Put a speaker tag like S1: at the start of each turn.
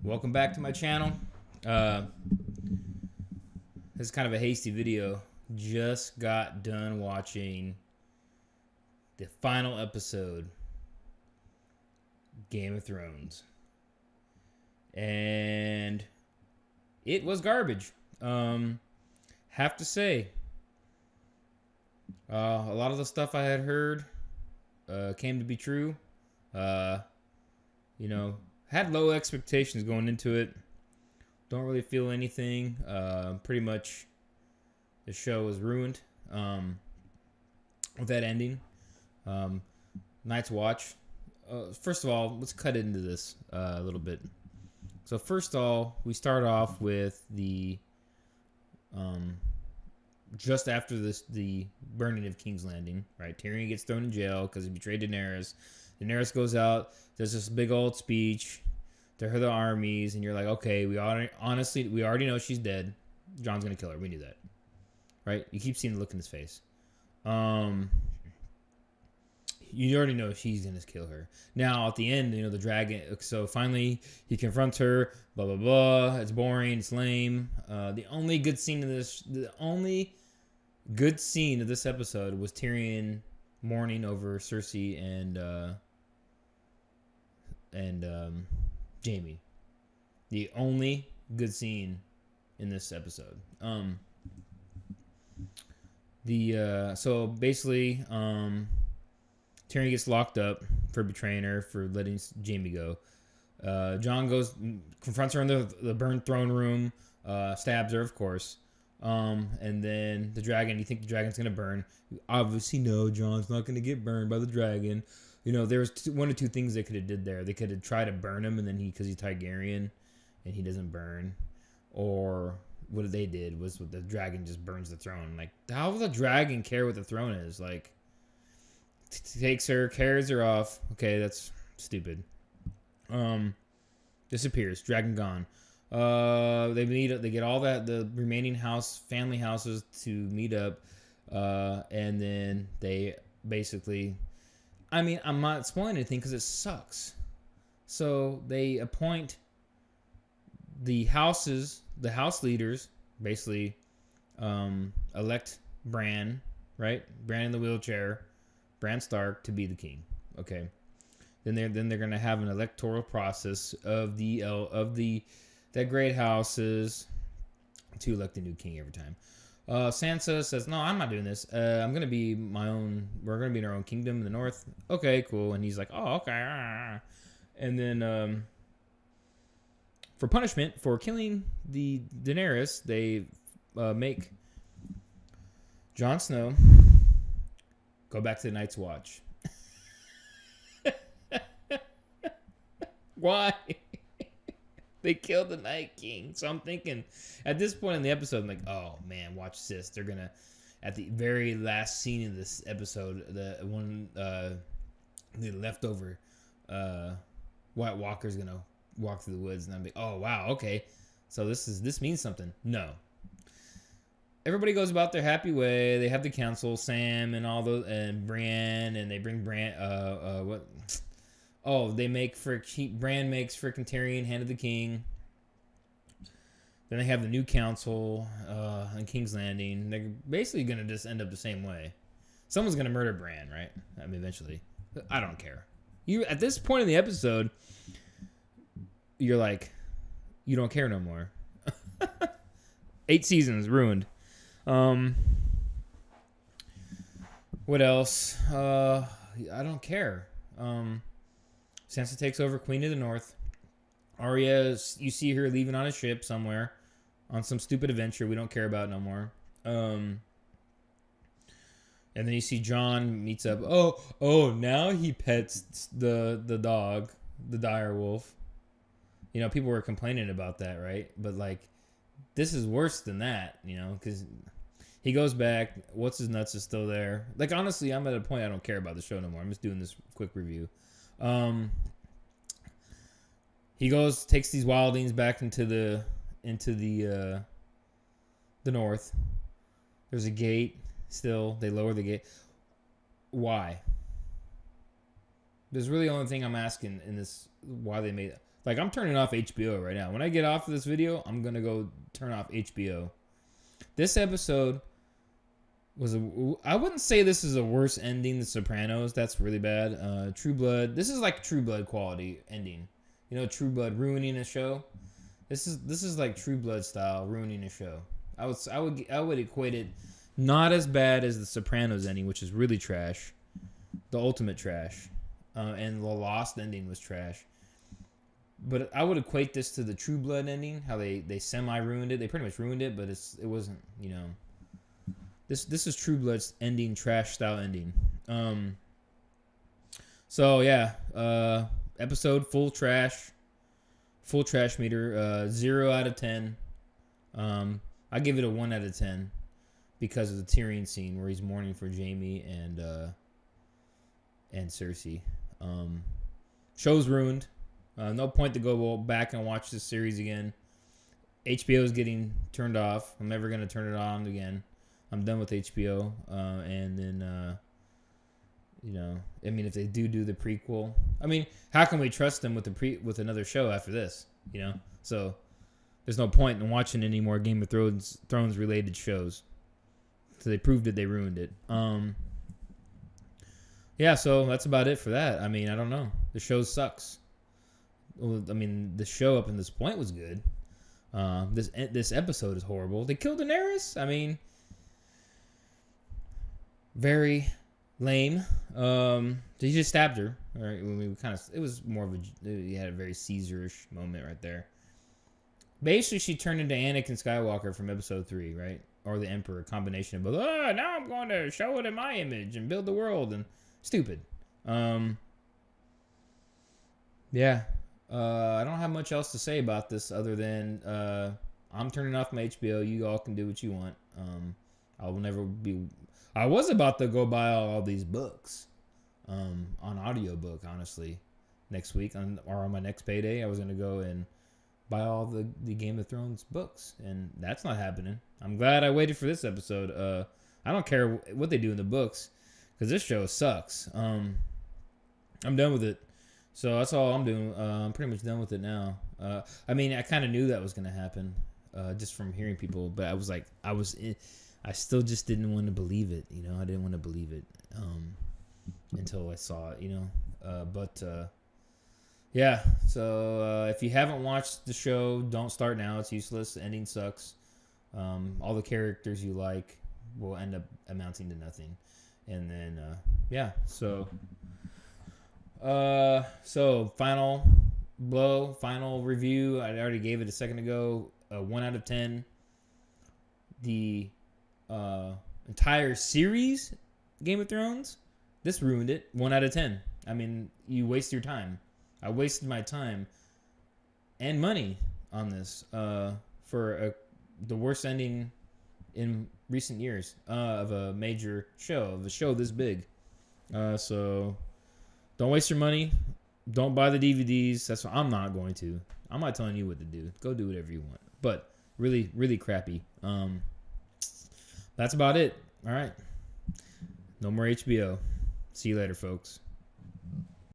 S1: Welcome back to my channel. Uh, this is kind of a hasty video. Just got done watching the final episode, Game of Thrones, and it was garbage. Have to say, a lot of the stuff I had heard came to be true. Had low expectations going into it. Don't really feel anything. Pretty much the show was ruined with that ending. Night's Watch. First of all, let's cut into this a little bit. So first of all, we start off with the just after the burning of King's Landing, right? Tyrion gets thrown in jail because he betrayed Daenerys. Daenerys goes out, does this big old speech to her, the armies, and you're like, okay, we already know she's dead. Jon's gonna kill her. We knew that, right? You keep seeing the look in his face. You already know she's gonna kill her. Now at the end, the dragon. So finally, he confronts her. Blah blah blah. It's boring. It's lame. The only good scene of this episode was Tyrion mourning over Cersei and Jaime. The only good scene in this episode. So basically, Tyrion gets locked up for betraying her, for letting Jaime go. Jon goes, confronts her in the burned throne room, stabs her, of course. And then the dragon, you think the dragon's going to burn. You obviously know Jon's not going to get burned by the dragon. There was one or two things they could have did there. They could have tried to burn him, and then because he's Targaryen, and he doesn't burn. Or what they did was the dragon just burns the throne. Like, how will the dragon care what the throne is? Like, takes her, carries her off. Okay, that's stupid. Disappears. Dragon gone. They get all the remaining family houses to meet up, and then they basically, I'm not spoiling anything because it sucks. So they appoint the house leaders, basically, elect Bran, right? Bran in the wheelchair, Bran Stark, to be the king. Okay. Then they're gonna have an electoral process of the great houses to elect a new king every time. Sansa says, "No, I'm not doing this. I'm gonna be my own. We're gonna be in our own kingdom in the north." Okay, cool. And he's like, "Oh, okay." And then for punishment for killing the Daenerys, they make Jon Snow go back to the Night's Watch. Why? They killed the Night King. So I'm thinking, at this point in the episode, I'm like, oh man, watch this. They're gonna, at the very last scene of this episode, the leftover White Walker's gonna walk through the woods, and I'm like, oh wow, okay. So this means something. No. Everybody goes about their happy way. They have the council, Sam and all those, and Brienne, and they bring Bran. What? Oh, Bran makes frickin' Tyrion hand of the king. Then they have the new council on King's Landing. They're basically gonna just end up the same way. Someone's gonna murder Bran, right? Eventually. I don't care. You at this point in the episode, you're like, you don't care no more. 8 seasons ruined. What else? I don't care. Sansa takes over Queen of the North. Arya, you see her leaving on a ship somewhere on some stupid adventure we don't care about no more. And then you see Jon meets up. Oh, now he pets the dog, the dire wolf. People were complaining about that, right? But like, this is worse than that, because he goes back. What's his nuts is still there. Like, honestly, I'm at a point I don't care about the show no more. I'm just doing this quick review. He takes these wildlings back into the north. There's a gate still. They lower the gate. Why? There's really the only thing I'm asking in this, why they made it. Like, I'm turning off HBO right now. When I get off of this video, I'm gonna go turn off HBO. This episode was I wouldn't say this is a worse ending than Sopranos. That's really bad. True Blood. This is like True Blood quality ending. You know, True Blood ruining a show. This is like True Blood style ruining a show. I would equate it not as bad as the Sopranos ending, which is really trash, the ultimate trash, and the Lost ending was trash. But I would equate this to the True Blood ending, how they semi ruined it. They pretty much ruined it, but it wasn't, you know. This is True Blood's ending, trash style ending. So yeah, episode full trash meter, 0 out of 10. I give it a 1 out of 10 because of the Tyrion scene where he's mourning for Jaime and Cersei. Show's ruined. No point to go back and watch this series again. HBO is getting turned off. I'm never gonna turn it on again. I'm done with HBO. And then, you know, I mean, if they do the prequel, I mean, how can we trust them with another show after this? You know, so there's no point in watching any more Game of Thrones related shows. So they proved it. They ruined it. Yeah, so that's about it for that. I mean, I don't know. The show sucks. Well, I mean, the show up in this point was good. This episode is horrible. They killed Daenerys. I mean, very lame. He just stabbed her. Right? It was more of he had a very Caesar-ish moment right there. Basically, she turned into Anakin Skywalker from Episode 3, right? Or the Emperor, a combination of both. Oh, now I'm going to show it in my image and build the world. And stupid. Yeah. I don't have much else to say about this other than I'm turning off my HBO. You all can do what you want. I will never be... I was about to go buy all these books on audiobook, honestly, next week or on my next payday. I was going to go and buy all the Game of Thrones books, and that's not happening. I'm glad I waited for this episode. I don't care what they do in the books because this show sucks. I'm done with it. So that's all I'm doing. I'm pretty much done with it now. I mean, I kind of knew that was going to happen just from hearing people, but I still just didn't want to believe it. You know, I didn't want to believe it until I saw it, you know. Yeah, so if you haven't watched the show, don't start now. It's useless. The ending sucks. All the characters you like will end up amounting to nothing. And then, yeah, so final review. I already gave it a second ago. 1 out of 10. The entire series, Game of Thrones, this ruined it. 1 out of 10. I mean, you waste your time. I wasted my time and money on this for the worst ending in recent years of a major show, of a show this big. So don't waste your money. Don't buy the DVDs. That's what I'm not going to. I'm not telling you what to do. Go do whatever you want. But really, really crappy. That's about it. All right. No more HBO. See you later, folks.